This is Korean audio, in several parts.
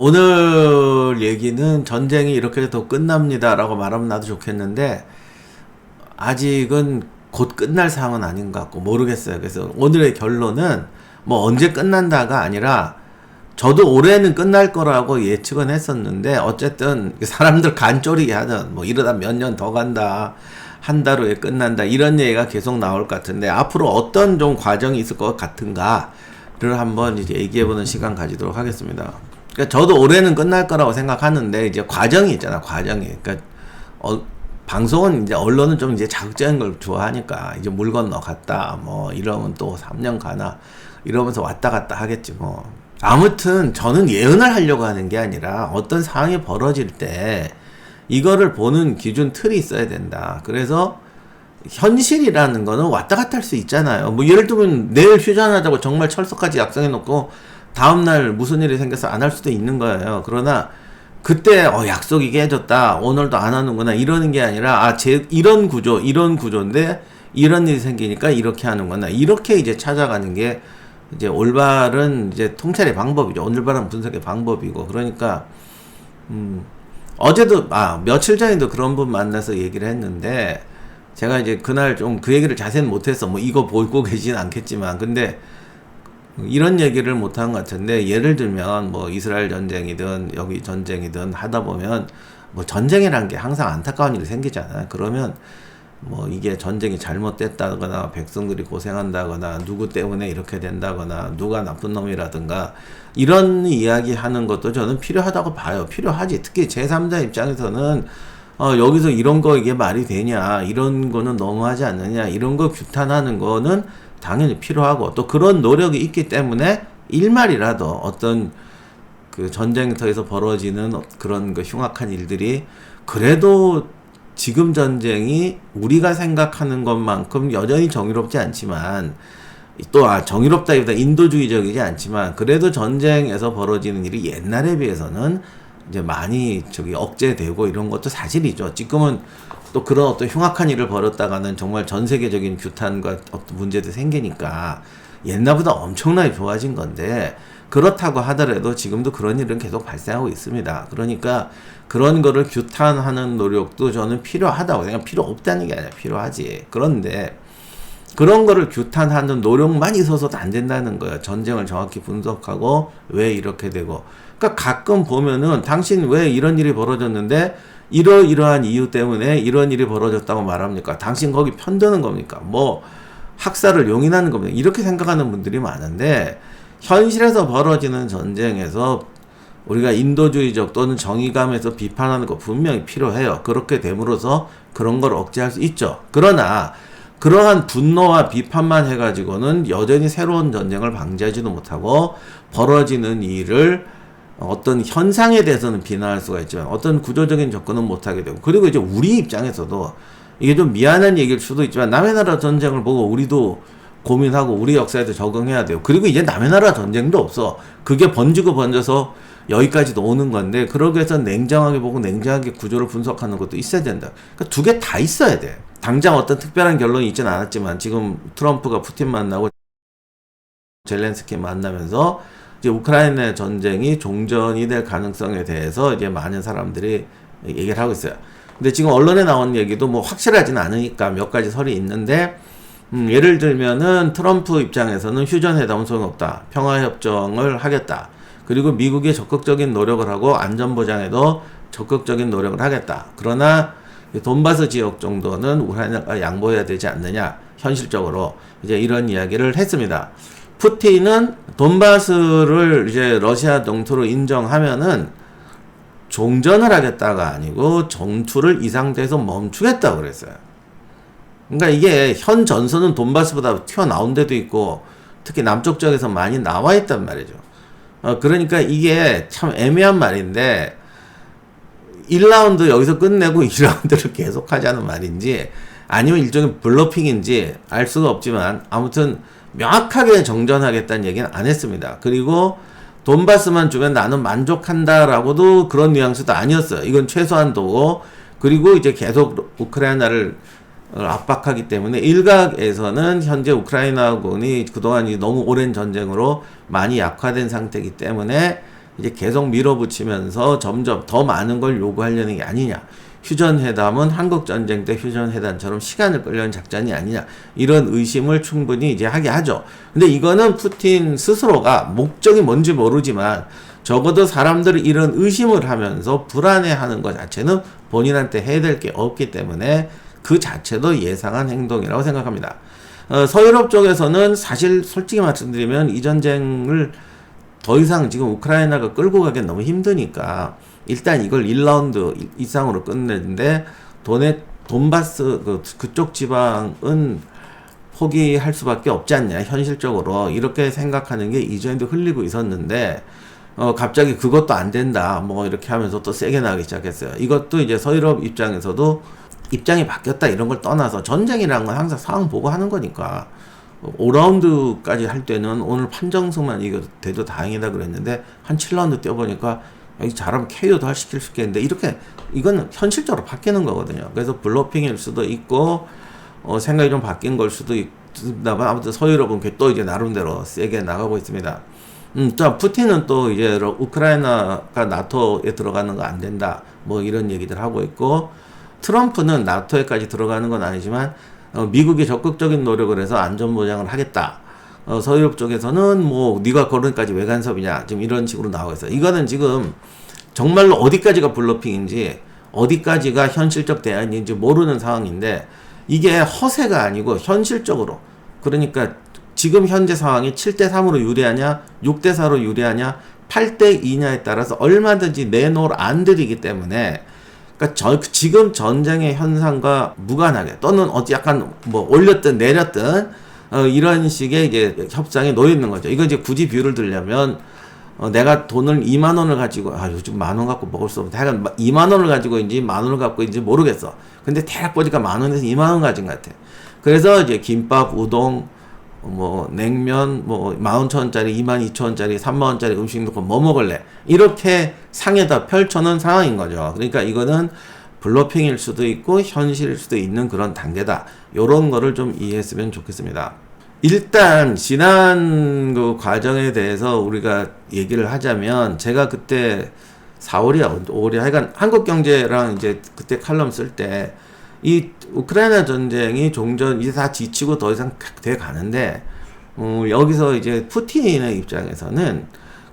오늘 얘기는 전쟁이 이렇게 해서 끝납니다라고 말하면 나도 좋겠는데 아직은 곧 끝날 상황은 아닌 것 같고 모르겠어요. 그래서 오늘의 결론은 뭐 언제 끝난다가 아니라 저도 올해는 끝날 거라고 예측은 했었는데 어쨌든 사람들 간ጮ리게 하는 뭐 이러다 몇 년 더 간다, 한 달 후에 끝난다 이런 얘기가 계속 나올 것 같은데 앞으로 어떤 좀 과정이 있을 것 같은가를 한번 이제 얘기해보는 시간 가지도록 하겠습니다. 그러니까 저도 올해는 끝날 거라고 생각하는데 이제 과정이 있잖아, 과정이. 그러니까 방송은 이제 언론은 좀 이제 자극적인 걸 좋아하니까 이제 물 건너 갔다 뭐 이러면 또 3년 가나 이러면서 왔다 갔다 하겠지 뭐. 아무튼 저는 예언을 하려고 하는 게 아니라 어떤 상황이 벌어질 때 이거를 보는 기준 틀이 있어야 된다. 그래서 현실이라는 거는 왔다 갔다 할 수 있잖아요. 뭐 예를 들면 내일 휴전하자고 정말 철석까지 약속해 놓고 다음날 무슨 일이 생겨서 안 할 수도 있는 거예요. 그러나 그때 약속이 깨졌다, 오늘도 안 하는구나 이러는 게 아니라 이런 구조인데 이런 일이 생기니까 이렇게 하는구나, 이렇게 이제 찾아가는 게 이제 올바른 이제 통찰의 방법이죠. 올바른 분석의 방법이고. 그러니까 어제도 며칠 전에도 그런 분 만나서 얘기를 했는데 제가 이제 그날 좀 그 얘기를 자세히는 못했어. 뭐 이거 보고 계진 않겠지만 근데 이런 얘기를 못한 것 같은데, 예를 들면 뭐 이스라엘 전쟁이든 여기 전쟁이든 하다 보면 뭐 전쟁이라는 게 항상 안타까운 일이 생기잖아요. 그러면 뭐 이게 전쟁이 잘못됐다거나 백성들이 고생한다거나 누구 때문에 이렇게 된다거나 누가 나쁜 놈이라든가 이런 이야기 하는 것도 저는 필요하다고 봐요. 필요하지. 특히 제3자 입장에서는 여기서 이런 거 이게 말이 되냐, 이런 거는 너무하지 않느냐, 이런 거 규탄하는 거는 당연히 필요하고 또 그런 노력이 있기 때문에 일말이라도 어떤 그 전쟁터에서 벌어지는 그런 그 흉악한 일들이 그래도 지금 전쟁이 우리가 생각하는 것만큼 여전히 정의롭지 않지만 또 정의롭다기보다 인도주의적이지 않지만 그래도 전쟁에서 벌어지는 일이 옛날에 비해서는 이제 많이 억제되고 이런 것도 사실이죠. 지금은 또 그런 어떤 흉악한 일을 벌였다가는 정말 전 세계적인 규탄과 어떤 문제도 생기니까 옛날보다 엄청나게 좋아진 건데, 그렇다고 하더라도 지금도 그런 일은 계속 발생하고 있습니다. 그러니까 그런 거를 규탄하는 노력도 저는 필요하다고 생각. 필요 없다는 게 아니라 필요하지. 그런데 그런 거를 규탄하는 노력만 있어서도 안 된다는 거예요. 전쟁을 정확히 분석하고 왜 이렇게 되고. 그러니까 가끔 보면은 당신 왜 이런 일이 벌어졌는데 이러이러한 이유 때문에 이런 일이 벌어졌다고 말합니까? 당신 거기 편드는 겁니까? 뭐 학살을 용인하는 겁니까? 이렇게 생각하는 분들이 많은데, 현실에서 벌어지는 전쟁에서 우리가 인도주의적 또는 정의감에서 비판하는 거 분명히 필요해요. 그렇게 됨으로써 그런 걸 억제할 수 있죠. 그러나 그러한 분노와 비판만 해가지고는 여전히 새로운 전쟁을 방지하지도 못하고 벌어지는 일을 어떤 현상에 대해서는 비난할 수가 있지만 어떤 구조적인 접근은 못하게 되고, 그리고 이제 우리 입장에서도 이게 좀 미안한 얘기일 수도 있지만 남의 나라 전쟁을 보고 우리도 고민하고 우리 역사에도 적응해야 돼요. 그리고 이제 남의 나라 전쟁도 없어. 그게 번지고 번져서 여기까지도 오는 건데, 그러기 위해서 냉정하게 보고 냉정하게 구조를 분석하는 것도 있어야 된다. 그러니까 두 개 다 있어야 돼. 당장 어떤 특별한 결론이 있지는 않았지만 지금 트럼프가 푸틴 만나고 젤렌스키 만나면서 이제 우크라이나 전쟁이 종전이 될 가능성에 대해서 이제 많은 사람들이 얘기를 하고 있어요. 근데 지금 언론에 나온 얘기도 뭐 확실하지는 않으니까 몇 가지 설이 있는데, 예를 들면은 트럼프 입장에서는 휴전회담은 소용없다, 평화협정을 하겠다, 그리고 미국이 적극적인 노력을 하고 안전보장에도 적극적인 노력을 하겠다, 그러나 돈바스 지역 정도는 우크라이나가 양보해야 되지 않느냐, 현실적으로 이제 이런 이야기를 했습니다. 푸틴은 돈바스를 이제 러시아 영토로 인정하면은 종전을 하겠다가 아니고 전투를 이 상태에서 멈추겠다고 그랬어요. 그러니까 이게 현 전선은 돈바스보다 튀어나온 데도 있고 특히 남쪽 지역에서 많이 나와 있단 말이죠. 그러니까 이게 참 애매한 말인데 1라운드 여기서 끝내고 2라운드를 계속 하자는 말인지 아니면 일종의 블러핑인지 알 수가 없지만 아무튼 명확하게 정전하겠다는 얘기는 안 했습니다. 그리고 돈바스만 주면 나는 만족한다라고도 그런 뉘앙스도 아니었어요. 이건 최소한도고, 그리고 이제 계속 우크라이나를 압박하기 때문에 일각에서는 현재 우크라이나군이 그동안 너무 오랜 전쟁으로 많이 약화된 상태이기 때문에 이제 계속 밀어붙이면서 점점 더 많은 걸 요구하려는 게 아니냐. 휴전회담은 한국전쟁 때 휴전회담처럼 시간을 끌려는 작전이 아니냐. 이런 의심을 충분히 이제 하게 하죠. 근데 이거는 푸틴 스스로가 목적이 뭔지 모르지만 적어도 사람들이 이런 의심을 하면서 불안해하는 것 자체는 본인한테 해야 될 게 없기 때문에 그 자체도 예상한 행동이라고 생각합니다. 서유럽 쪽에서는 사실 솔직히 말씀드리면 이 전쟁을 더 이상 지금 우크라이나가 끌고 가기 너무 힘드니까 일단 이걸 1라운드 이상으로 끝내는데 돈바스 그쪽 지방은 포기할 수밖에 없지 않냐 현실적으로 이렇게 생각하는 게 이전에도 흘리고 있었는데 갑자기 그것도 안 된다 뭐 이렇게 하면서 또 세게 나가기 시작했어요. 이것도 이제 서유럽 입장에서도 입장이 바뀌었다 이런 걸 떠나서 전쟁이라는 건 항상 상황 보고 하는 거니까 5라운드까지 할 때는 오늘 판정승만 이겨도 돼도 다행이다 그랬는데 한 7라운드 뛰어보니까 여기 잘하면 KO도 시킬 수 있겠는데 이렇게 이건 현실적으로 바뀌는 거거든요. 그래서 블러핑일 수도 있고 생각이 좀 바뀐 걸 수도 있다만 아무튼 서유럽은 또 이제 나름대로 세게 나가고 있습니다. 또 푸틴은 또 이제 우크라이나가 나토에 들어가는 거 안 된다 뭐 이런 얘기들 하고 있고 트럼프는 나토에까지 들어가는 건 아니지만 미국이 적극적인 노력을 해서 안전 보장을 하겠다. 서유럽 쪽에서는 뭐 네가 거기까지 왜 간섭이냐 지금 이런 식으로 나오고 있어요. 이거는 지금 정말로 어디까지가 블러핑인지 어디까지가 현실적 대안인지 모르는 상황인데 이게 허세가 아니고 현실적으로 그러니까 지금 현재 상황이 7대3으로 유리하냐 6대4로 유리하냐 8대2냐에 따라서 얼마든지 내놓을 안들이기 때문에 그러니까 지금 전쟁의 현상과 무관하게 또는 약간 뭐 올렸든 내렸든 이런 식의 이제 협상에 놓여 있는 거죠. 이거 이제 굳이 비유를 들려면 내가 돈을 2만 원을 가지고 요즘 1만 원 갖고 먹을 수 없다. 하여간 2만 원을 가지고인지 1만 원을 갖고인지 모르겠어. 근데 대략 보니까 1만 원에서 2만 원 가진 것 같아. 그래서 이제 김밥, 우동, 뭐 냉면, 뭐 15,000원짜리, 22,000원짜리, 30,000원짜리 음식 넣고 뭐 먹을래? 이렇게 상에다 펼쳐놓은 상황인 거죠. 그러니까 이거는 블러핑일 수도 있고 현실일 수도 있는 그런 단계다. 요런 거를 좀 이해했으면 좋겠습니다. 일단 지난 그 과정에 대해서 우리가 얘기를 하자면 제가 그때 4월이야 5월이야 하여간 한국경제랑 이제 그때 칼럼 쓸 때 이 우크라이나 전쟁이 종전 이제 다 지치고 더 이상 돼 가는데 여기서 이제 푸틴의 입장에서는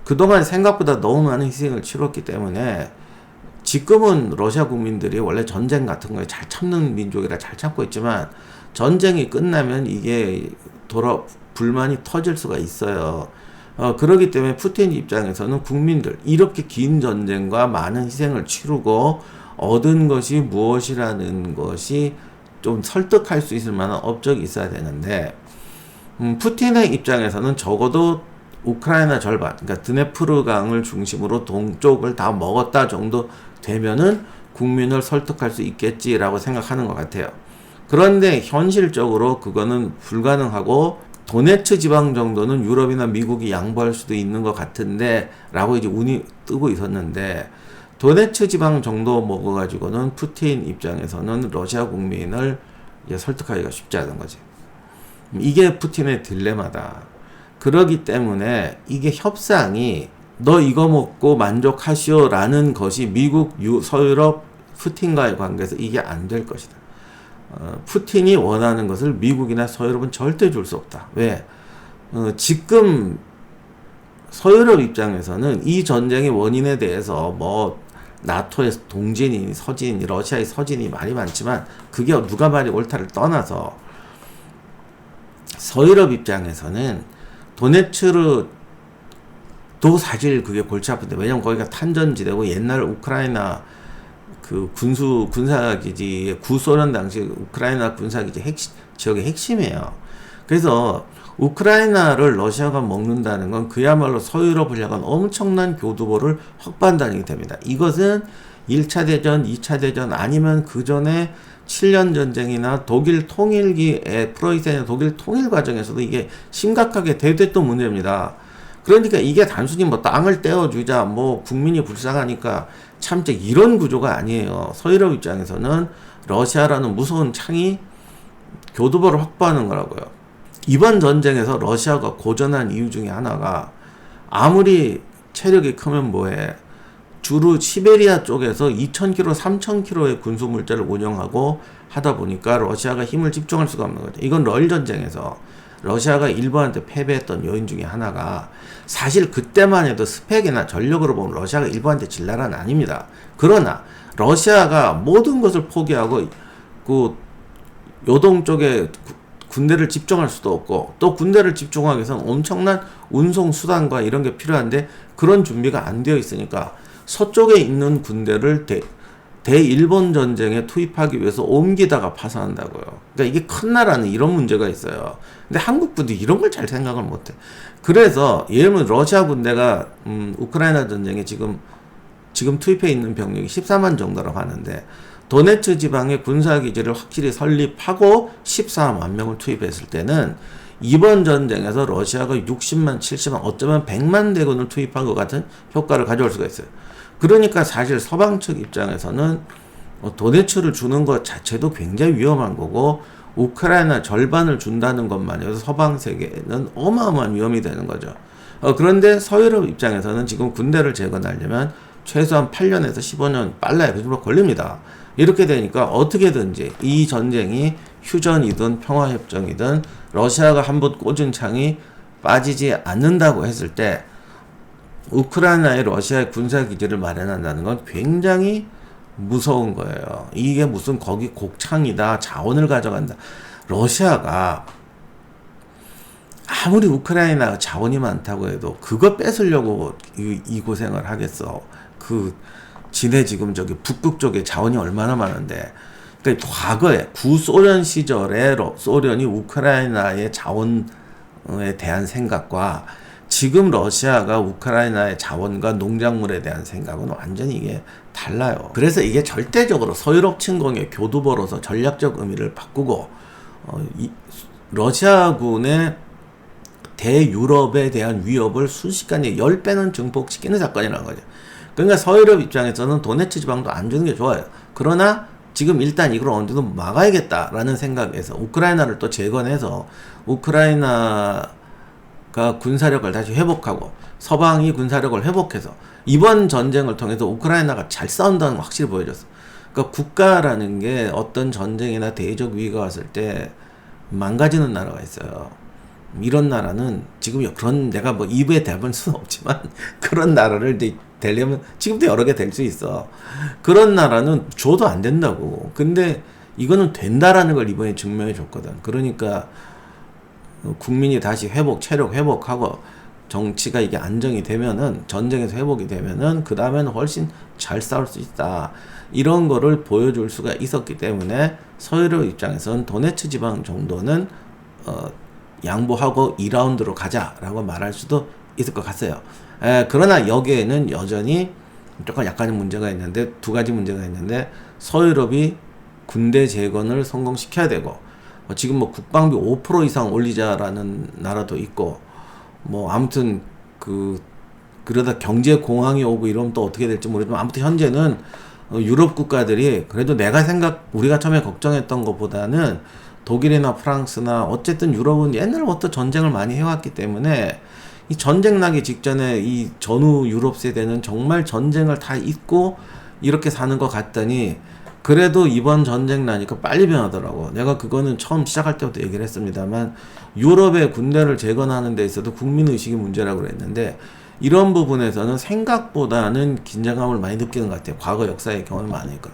그동안 생각보다 너무 많은 희생을 치렀기 때문에 지금은 러시아 국민들이 원래 전쟁 같은 거에 잘 참는 민족이라 잘 참고 있지만 전쟁이 끝나면 이게 불만이 터질 수가 있어요. 그렇기 때문에 푸틴 입장에서는 국민들 이렇게 긴 전쟁과 많은 희생을 치르고 얻은 것이 무엇이라는 것이 좀 설득할 수 있을 만한 업적이 있어야 되는데 푸틴의 입장에서는 적어도 우크라이나 절반 그러니까 드네프르강을 중심으로 동쪽을 다 먹었다 정도 되면은 국민을 설득할 수 있겠지라고 생각하는 것 같아요. 그런데 현실적으로 그거는 불가능하고 도네츠 지방 정도는 유럽이나 미국이 양보할 수도 있는 것 같은데 라고 이제 운이 뜨고 있었는데 도네츠 지방 정도 먹어가지고는 푸틴 입장에서는 러시아 국민을 이제 설득하기가 쉽지 않은 거지. 이게 푸틴의 딜레마다. 그러기 때문에 이게 협상이 너 이거 먹고 만족하시오 라는 것이 미국, 서유럽, 푸틴과의 관계에서 이게 안 될 것이다. 푸틴이 원하는 것을 미국이나 서유럽은 절대 줄 수 없다. 왜? 지금 서유럽 입장에서는 이 전쟁의 원인에 대해서 뭐 나토의 동진이 서진이 러시아의 서진이 말이 많지만 그게 누가 말이 옳다를 떠나서 서유럽 입장에서는 도네츠르도 사실 그게 골치 아픈데 왜냐면 거기가 탄전지대고 옛날 우크라이나 그 군사기지의 구소련 당시 우크라이나 군사기지 지역의 핵심이에요. 그래서 우크라이나를 러시아가 먹는다는 건 그야말로 서유럽을 향한 엄청난 교두보를 확보한다는 게 됩니다. 이것은 1차 대전, 2차 대전 아니면 그 전에 7년 전쟁이나 독일 통일기에 프로이센의 독일 통일 과정에서도 이게 심각하게 대두했던 문제입니다. 그러니까 이게 단순히 뭐 땅을 떼어주자, 뭐 국민이 불쌍하니까 참자 이런 구조가 아니에요. 서유럽 입장에서는 러시아라는 무서운 창이 교두보를 확보하는 거라고요. 이번 전쟁에서 러시아가 고전한 이유 중에 하나가 아무리 체력이 크면 뭐해? 주로 시베리아 쪽에서 2,000km, 3,000km의 군수 물자를 운영하고 하다 보니까 러시아가 힘을 집중할 수가 없는 거죠. 이건 러일 전쟁에서 러시아가 일본한테 패배했던 요인 중에 하나가 사실 그때만 해도 스펙이나 전력으로 보면 러시아가 일본한테 질 나라는 아닙니다. 그러나 러시아가 모든 것을 포기하고 그 요동 쪽에 군대를 집중할 수도 없고 또 군대를 집중하기 위해서는 엄청난 운송 수단과 이런 게 필요한데 그런 준비가 안 되어 있으니까 서쪽에 있는 군대를 대일본 전쟁에 투입하기 위해서 옮기다가 파산한다고요. 그러니까 이게 큰 나라는 이런 문제가 있어요. 근데 한국군도 이런 걸 잘 생각을 못해. 그래서 예를 들면 러시아 군대가 우크라이나 전쟁에 지금 투입해 있는 병력이 14만 정도라고 하는데 도네츠 지방의 군사기지를 확실히 설립하고 14만 명을 투입했을 때는 이번 전쟁에서 러시아가 60만, 70만, 어쩌면 100만 대군을 투입한 것 같은 효과를 가져올 수가 있어요. 그러니까 사실 서방 측 입장에서는 도네츠를 주는 것 자체도 굉장히 위험한 거고 우크라이나 절반을 준다는 것만 해도 서방 세계는 어마어마한 위험이 되는 거죠. 그런데 서유럽 입장에서는 지금 군대를 재건하려면 최소한 8년에서 15년 빨라야 그 정도 걸립니다. 이렇게 되니까 어떻게든지 이 전쟁이 휴전이든 평화협정이든 러시아가 한번 꽂은 창이 빠지지 않는다고 했을 때 우크라이나에 러시아의 군사기지를 마련한다는 건 굉장히 무서운 거예요. 이게 무슨 거기 곡창이다, 자원을 가져간다. 러시아가 아무리 우크라이나가 자원이 많다고 해도 그거 뺏으려고 이 고생을 하겠어. 지네 지금 저기 북극 쪽에 자원이 얼마나 많은데. 그러니까 과거에 구소련 시절에 소련이 우크라이나의 자원에 대한 생각과 지금 러시아가 우크라이나의 자원과 농작물에 대한 생각은 완전히 이게 달라요. 그래서 이게 절대적으로 서유럽 침공의 교두보로서 전략적 의미를 바꾸고 러시아군의 대유럽에 대한 위협을 순식간에 10배는 증폭시키는 사건이라는 거죠. 그러니까 서유럽 입장에서는 도네츠 지방도 안 주는 게 좋아요. 그러나 지금 일단 이걸 어느 정도 막아야겠다라는 생각에서 우크라이나를 또 재건해서 우크라이나가 군사력을 다시 회복하고 서방이 군사력을 회복해서 이번 전쟁을 통해서 우크라이나가 잘 싸운다는 걸 확실히 보여줬어. 그러니까 국가라는 게 어떤 전쟁이나 대적 위기가 왔을 때 망가지는 나라가 있어요. 이런 나라는 지금 그런 내가 뭐 입에 대볼 수는 없지만 그런 나라를 되려면 지금도 여러 개 될 수 있어. 그런 나라는 줘도 안 된다고. 근데 이거는 된다라는 걸 이번에 증명해 줬거든. 그러니까 국민이 다시 체력 회복하고 정치가 이게 안정이 되면은 전쟁에서 회복이 되면은 그 다음에는 훨씬 잘 싸울 수 있다. 이런 거를 보여줄 수가 있었기 때문에 서유럽 입장에서는 도네츠 지방 정도는 양보하고 2라운드로 가자라고 말할 수도 있을 것 같아요. 그러나 여기에는 여전히 조금 약간의 문제가 있는데 두 가지 문제가 있는데 서유럽이 군대 재건을 성공시켜야 되고 지금 뭐 국방비 5% 이상 올리자라는 나라도 있고 뭐 아무튼 그러다 경제 공황이 오고 이러면 또 어떻게 될지 모르지만 아무튼 현재는 유럽 국가들이 그래도 우리가 처음에 걱정했던 것보다는 독일이나 프랑스나 어쨌든 유럽은 옛날부터 전쟁을 많이 해왔기 때문에 이 전쟁 나기 직전에 이 전후 유럽 세대는 정말 전쟁을 다 잊고 이렇게 사는 것 같더니 그래도 이번 전쟁 나니까 빨리 변하더라고. 내가 그거는 처음 시작할 때부터 얘기를 했습니다만 유럽의 군대를 재건하는 데 있어도 국민의식이 문제라고 그랬는데 이런 부분에서는 생각보다는 긴장감을 많이 느끼는 것 같아요. 과거 역사의 경험이 많으니까.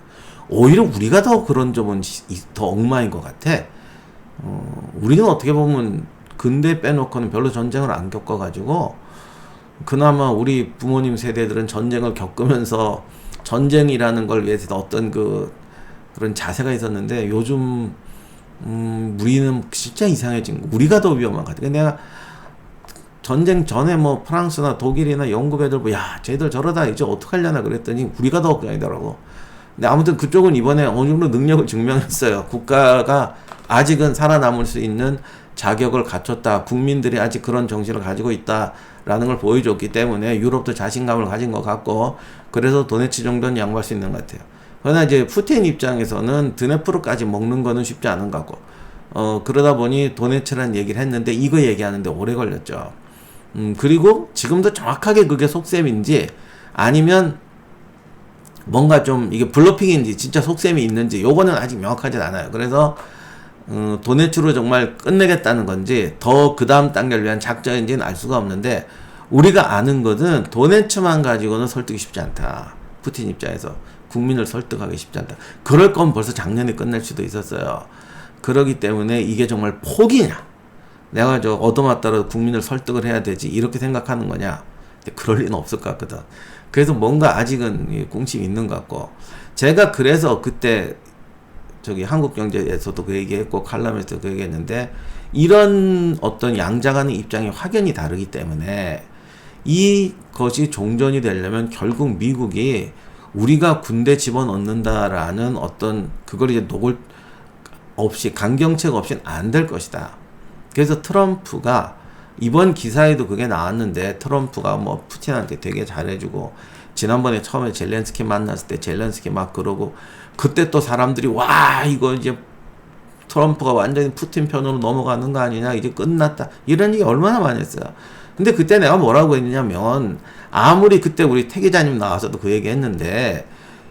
오히려 우리가 더 그런 점은 더 엉망인 것 같아. 우리는 어떻게 보면 근대 빼놓고는 별로 전쟁을 안 겪어가지고 그나마 우리 부모님 세대들은 전쟁을 겪으면서 전쟁이라는 걸 위해서 어떤 그런 자세가 있었는데 요즘 우리는 진짜 이상해진 거. 우리가 더 위험한 것 같아. 내가 전쟁 전에 뭐 프랑스나 독일이나 영국 애들 야 쟤들 저러다 이제 어떡하려나 그랬더니 우리가 더 걱정이더라고. 근데 아무튼 그쪽은 이번에 어느 정도 능력을 증명했어요. 국가가 아직은 살아남을 수 있는 자격을 갖췄다. 국민들이 아직 그런 정신을 가지고 있다라는 걸 보여줬기 때문에 유럽도 자신감을 가진 것 같고 그래서 도네츠 정도는 양보할 수 있는 것 같아요. 그러나 이제 푸틴 입장에서는 드네프르까지 먹는 거는 쉽지 않은 것 같고 그러다 보니 도네츠라는 얘기를 했는데 이거 얘기하는데 오래 걸렸죠. 그리고 지금도 정확하게 그게 속셈인지 아니면 뭔가 좀 이게 블러핑인지 진짜 속셈이 있는지 요거는 아직 명확하진 않아요. 그래서 도네츠로 정말 끝내겠다는 건지 더 그 다음 단계를 위한 작전인지는 알 수가 없는데, 우리가 아는 것은 도네츠만 가지고는 설득이 쉽지 않다. 푸틴 입장에서 국민을 설득하기 쉽지 않다. 그럴 거면 벌써 작년에 끝낼 수도 있었어요. 그러기 때문에 이게 정말 포기냐, 내가 저 얻어맞더라도 국민을 설득을 해야 되지, 이렇게 생각하는 거냐. 근데 그럴 리는 없을 것 같거든. 그래서 뭔가 아직은 꿍심이 있는 것 같고, 제가 그래서 그때 저기 한국경제에서도 그 얘기했고 칼럼에서도 그 얘기했는데, 이런 어떤 양자간의 입장이 확연히 다르기 때문에 이것이 종전이 되려면 결국 미국이 우리가 군대 집어넣는다라는 어떤 그걸 이제 녹을 없이, 강경책 없이는 안 될 것이다. 그래서 트럼프가 이번 기사에도 그게 나왔는데, 트럼프가 뭐 푸틴한테 되게 잘해주고, 지난번에 처음에 젤렌스키 만났을 때 젤렌스키 막 그러고, 그때 또 사람들이 와 이거 이제 트럼프가 완전히 푸틴 편으로 넘어가는 거 아니냐, 이제 끝났다, 이런 얘기 얼마나 많이 했어요. 근데 그때 내가 뭐라고 했냐면, 아무리 그때 우리 태 기자님 나와서도 그 얘기 했는데,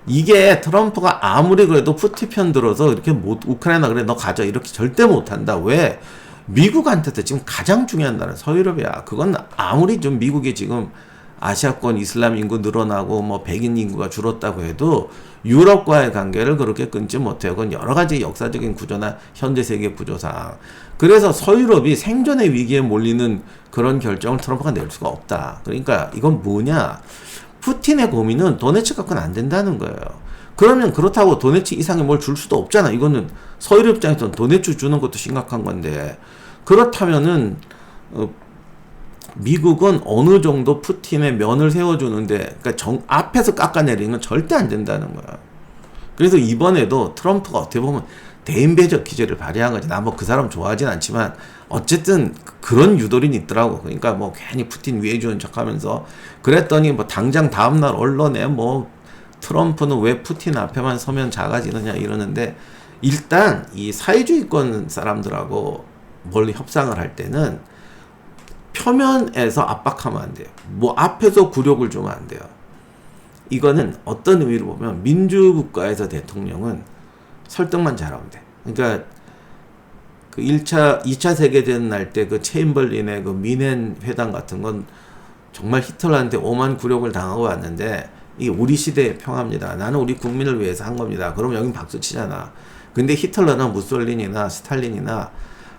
이게 트럼프가 아무리 그래도 푸틴 편 들어서 이렇게 우크라이나 그래 너 가져 이렇게 절대 못한다. 왜? 미국한테도 지금 가장 중요한 나라는 서유럽이야. 그건 아무리 좀 미국이 지금 아시아권 이슬람 인구 늘어나고 뭐 백인 인구가 줄었다고 해도 유럽과의 관계를 그렇게 끊지 못해요. 그건 여러 가지 역사적인 구조나 현재 세계 구조상. 그래서 서유럽이 생존의 위기에 몰리는 그런 결정을 트럼프가 낼 수가 없다. 그러니까 이건 뭐냐? 푸틴의 고민은 도네츠 갖고는 안 된다는 거예요. 그러면 그렇다고 도네츠 이상의 뭘 줄 수도 없잖아. 이거는 서유럽 입장에서는 도네츠 주는 것도 심각한 건데, 그렇다면은 미국은 어느 정도 푸틴의 면을 세워주는데, 그러니까 앞에서 깎아내리는 건 절대 안 된다는 거야. 그래서 이번에도 트럼프가 어떻게 보면 대인배적 기제를 발휘한 거지. 나 뭐 그 사람 좋아하진 않지만 어쨌든 그런 유도린이 있더라고. 그러니까 뭐 괜히 푸틴 위해 주는 척하면서 그랬더니 뭐 당장 다음날 언론에 뭐 트럼프는 왜 푸틴 앞에만 서면 작아지느냐 이러는데, 일단 이 사회주의권 사람들하고 멀리 협상을 할 때는 표면에서 압박하면 안 돼요. 뭐 앞에서 굴욕을 주면 안 돼요. 이거는 어떤 의미로 보면 민주국가에서 대통령은 설득만 잘하면 돼. 그러니까 그 2차 세계대전 날 때 그 체인벌린의 그 미넨 회담 같은 건 정말 히틀러한테 오만 굴욕을 당하고 왔는데, 이게 우리 시대의 평화입니다. 나는 우리 국민을 위해서 한 겁니다. 그럼 여긴 박수 치잖아. 근데 히틀러나 무솔리니나 스탈린이나,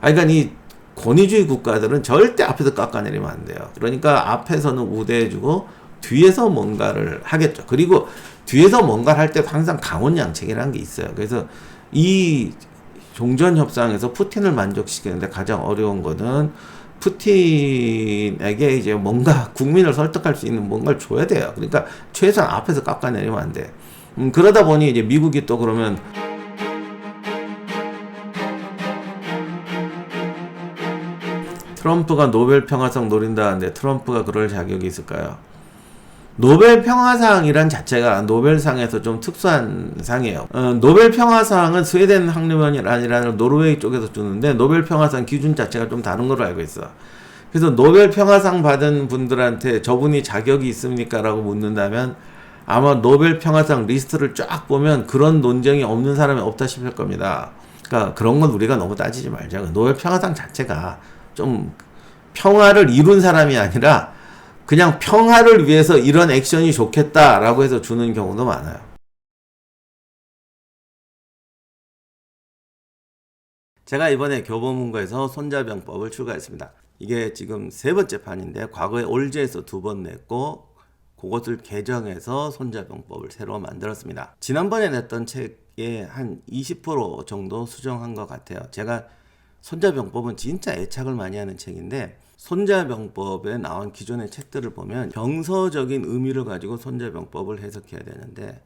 그러니까 이 권위주의 국가들은 절대 앞에서 깎아내리면 안 돼요. 그러니까 앞에서는 우대해주고 뒤에서 뭔가를 하겠죠. 그리고 뒤에서 뭔가를 할 때 항상 강원양책이라는 게 있어요. 그래서 이 종전협상에서 푸틴을 만족시키는데 가장 어려운 거는 푸틴에게 이제 뭔가 국민을 설득할 수 있는 뭔가를 줘야 돼요. 그러니까 최소한 앞에서 깎아내리면 안 돼. 그러다 보니 이제 미국이 또 그러면 트럼프가 노벨 평화상 노린다는데 트럼프가 그럴 자격이 있을까요? 노벨 평화상이란 자체가 노벨상에서 좀 특수한 상이에요. 노벨 평화상은 스웨덴 학력원이 아니라 노르웨이 쪽에서 주는데, 노벨 평화상 기준 자체가 좀 다른 걸로 알고 있어. 그래서 노벨 평화상 받은 분들한테 저분이 자격이 있습니까? 라고 묻는다면 아마 노벨 평화상 리스트를 쫙 보면 그런 논쟁이 없는 사람이 없다 싶을 겁니다. 그러니까 그런 건 우리가 너무 따지지 말자. 노벨 평화상 자체가 좀 평화를 이룬 사람이 아니라 그냥 평화를 위해서 이런 액션이 좋겠다라고 해서 주는 경우도 많아요. 제가 이번에 교보문고에서 손자병법을 출간했습니다. 이게 지금 세 번째 판인데, 과거에 올제에서 2번 냈고 그것을 개정해서 손자병법을 새로 만들었습니다. 지난번에 냈던 책의 한 20% 정도 수정한 것 같아요. 제가 손자병법은 진짜 애착을 많이 하는 책인데, 손자병법에 나온 기존의 책들을 보면 병서적인 의미를 가지고 손자병법을 해석해야 되는데,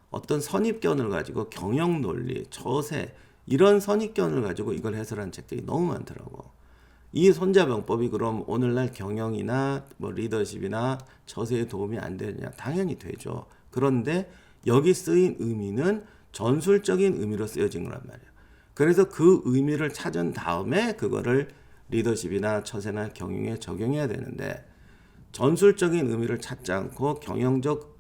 어떤 선입견을 가지고 경영논리, 처세, 이런 선입견을 가지고 이걸 해설한 책들이 너무 많더라고. 이 손자병법이 그럼 오늘날 경영이나 뭐 리더십이나 처세에 도움이 안 되느냐? 당연히 되죠. 그런데 여기 쓰인 의미는 전술적인 의미로 쓰여진 거란 말이에요. 그래서 그 의미를 찾은 다음에 그거를 리더십이나 처세나 경영에 적용해야 되는데, 전술적인 의미를 찾지 않고 경영적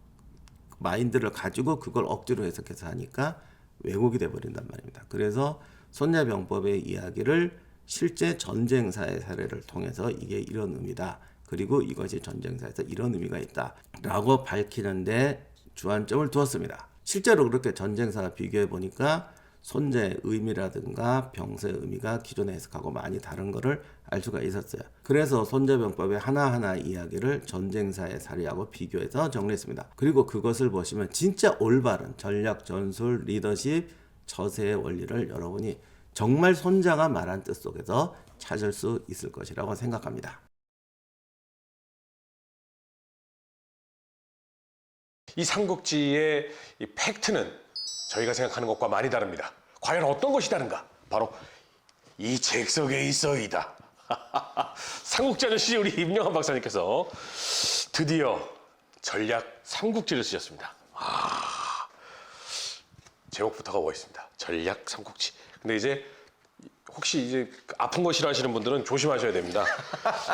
마인드를 가지고 그걸 억지로 해석해서 하니까 왜곡이 돼버린단 말입니다. 그래서 손자병법의 이야기를 실제 전쟁사의 사례를 통해서 이게 이런 의미다. 그리고 이것이 전쟁사에서 이런 의미가 있다. 라고 밝히는데 주안점을 두었습니다. 실제로 그렇게 전쟁사와 비교해 보니까 손자의 의미라든가 병사의 의미가 기존의 해석하고 많이 다른 거를 알 수가 있었어요. 그래서 손자병법의 하나하나 이야기를 전쟁사의 사례하고 비교해서 정리했습니다. 그리고 그것을 보시면 진짜 올바른 전략, 전술, 리더십, 처세의 원리를 여러분이 정말 손자가 말한 뜻 속에서 찾을 수 있을 것이라고 생각합니다. 이 삼국지의 이 팩트는 저희가 생각하는 것과 많이 다릅니다. 과연 어떤 것이 다른가? 바로 이 책 속에 있어이다. 삼국지 아저씨 우리 임영환 박사님께서 드디어 전략 삼국지를 쓰셨습니다. 제목부터가 멋있습니다. 전략 삼국지. 근데 이제 혹시 이제 아픈 거 싫어하시는 분들은 조심하셔야 됩니다.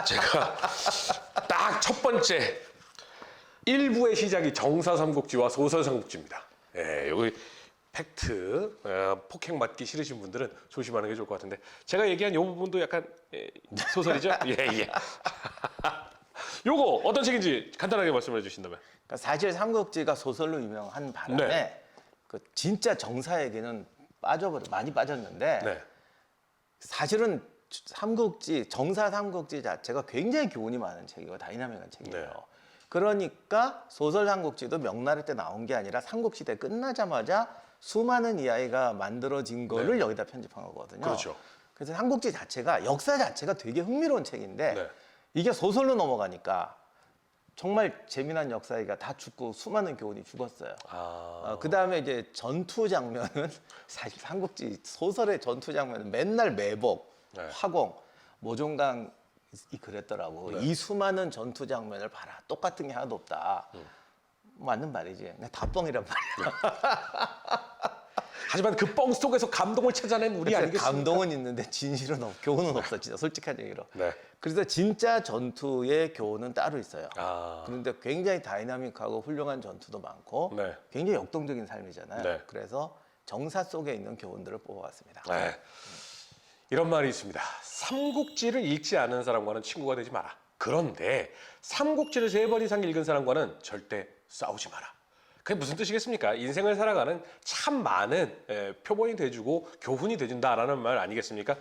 제가 딱 첫 번째 1부의 시작이 정사 삼국지와 소설 삼국지입니다. 예, 여기 팩트, 폭행 맞기 싫으신 분들은 조심하는 게 좋을 것 같은데 제가 얘기한 이 부분도 약간 소설이죠? 예. 요거 어떤 책인지 간단하게 말씀해 주신다면. 그러니까 사실 삼국지가 소설로 유명한 바람에 네. 그 진짜 정사에게는 많이 빠졌는데 네. 사실은 삼국지, 정사 삼국지 자체가 굉장히 교훈이 많은 책이고 다이나믹한 책이에요. 네. 그러니까 소설 삼국지도 명나라 때 나온 게 아니라 삼국시대 끝나자마자 수많은 이야기가 만들어진 거를 네. 여기다 편집한 거거든요. 그렇죠. 그래서 삼국지 자체가 역사 자체가 되게 흥미로운 책인데 네. 이게 소설로 넘어가니까 정말 재미난 역사 얘기가 다 죽고 수많은 교훈이 죽었어요. 그 다음에 이제 전투 장면은 사실 삼국지 소설의 전투 장면은 맨날 매복, 네. 화공, 모종강이 그랬더라고. 네. 이 수많은 전투 장면을 봐라. 똑같은 게 하나도 없다. 맞는 말이지. 그냥 다 뻥이란 말이야. 하지만 그 뻥 속에서 감동을 찾아낸 우리 아니겠습니까? 감동은 있는데 진실은 교훈은 없어. 진짜 솔직한 얘기로. 네. 그래서 진짜 전투의 교훈은 따로 있어요. 아. 그런데 굉장히 다이나믹하고 훌륭한 전투도 많고 네. 굉장히 역동적인 삶이잖아요. 네. 그래서 정사 속에 있는 교훈들을 뽑아왔습니다. 네. 이런 말이 있습니다. 삼국지를 읽지 않은 사람과는 친구가 되지 마라. 그런데 삼국지를 3번 이상 읽은 사람과는 절대 싸우지 마라. 그게 무슨 뜻이겠습니까? 인생을 살아가는 참 많은 표본이 돼주고 교훈이 돼준다라는 말 아니겠습니까?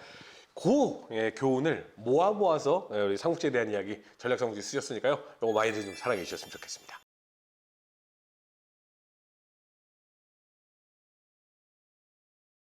그 교훈을 모아서 우리 삼국지에 대한 이야기 전략 삼국지 쓰셨으니까요. 이거 많이들 좀 사랑해 주셨으면 좋겠습니다.